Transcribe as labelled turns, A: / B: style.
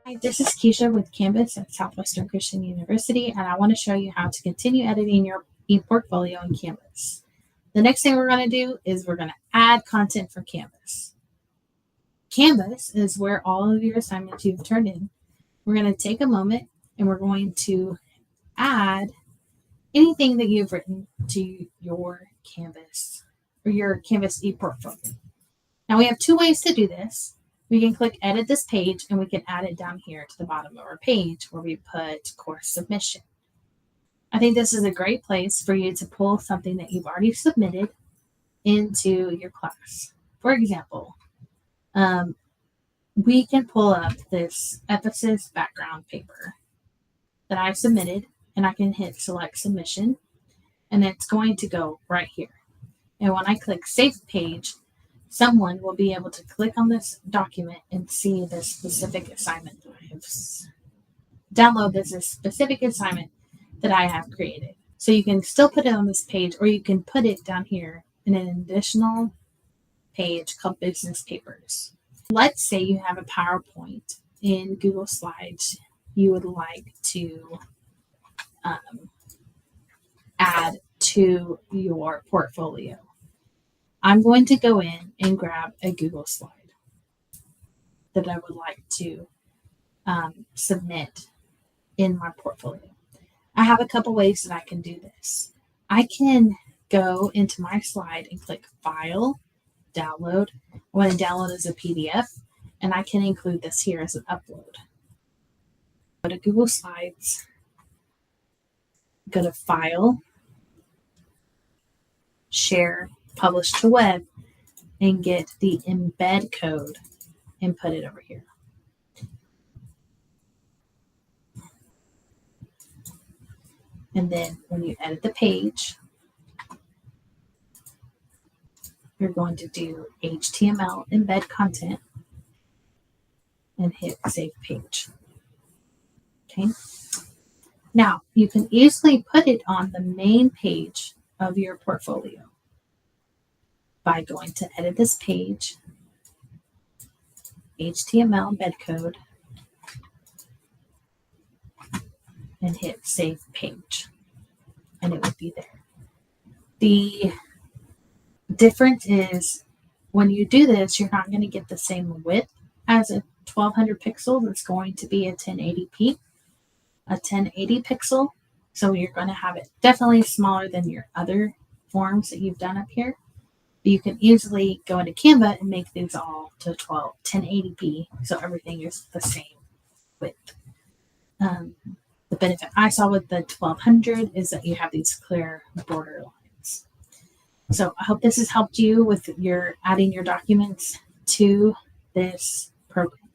A: Hi, this is Keisha with Canvas at Southwestern Christian University, and I want to show you how to continue editing your ePortfolio in Canvas. The next thing we're going to do is we're going to add content for Canvas. Canvas is where all of your assignments you've turned in. We're going to take a moment and we're going to add anything that you've written to your Canvas or your Canvas ePortfolio. Now we have two ways to do this. We can click edit this page and we can add it down here to the bottom of our page where we put course submission. I think this is a great place for you to pull something that you've already submitted into your class. For example, we can pull up this Ephesus background paper that I submitted, and I can hit select submission, and it's going to go right here. And when I click save page, someone will be able to click on this document and see the specific assignment that I have download. This is a specific assignment that I have created. So you can still put it on this page, or you can put it down here in an additional page called business papers. Let's say you have a PowerPoint in Google Slides you would like to add to your portfolio. I'm going to go in and grab a Google slide that I would like to submit in my portfolio. I have a couple ways that I can do this. I can go into my slide and click File, Download. I want to download as a PDF, and I can include this here as an upload. Go to Google Slides, go to File, Share, Publish to Web, and get the embed code and put it over here. And then when you edit the page, you're going to do HTML embed content and hit save page. Okay. Now you can easily put it on the main page of your portfolio by going to edit this page, HTML embed code, and hit save page, and it would be there. The difference is when you do this, you're not going to get the same width as a 1200 pixels. It's going to be a 1080p, a 1080 pixel. So you're going to have it definitely smaller than your other forms that you've done up here. But you can easily go into Canva and make these all to 1080p. So everything is the same width. The benefit I saw with the 1200 is that you have these clear border lines. So I hope this has helped you with your adding your documents to this program.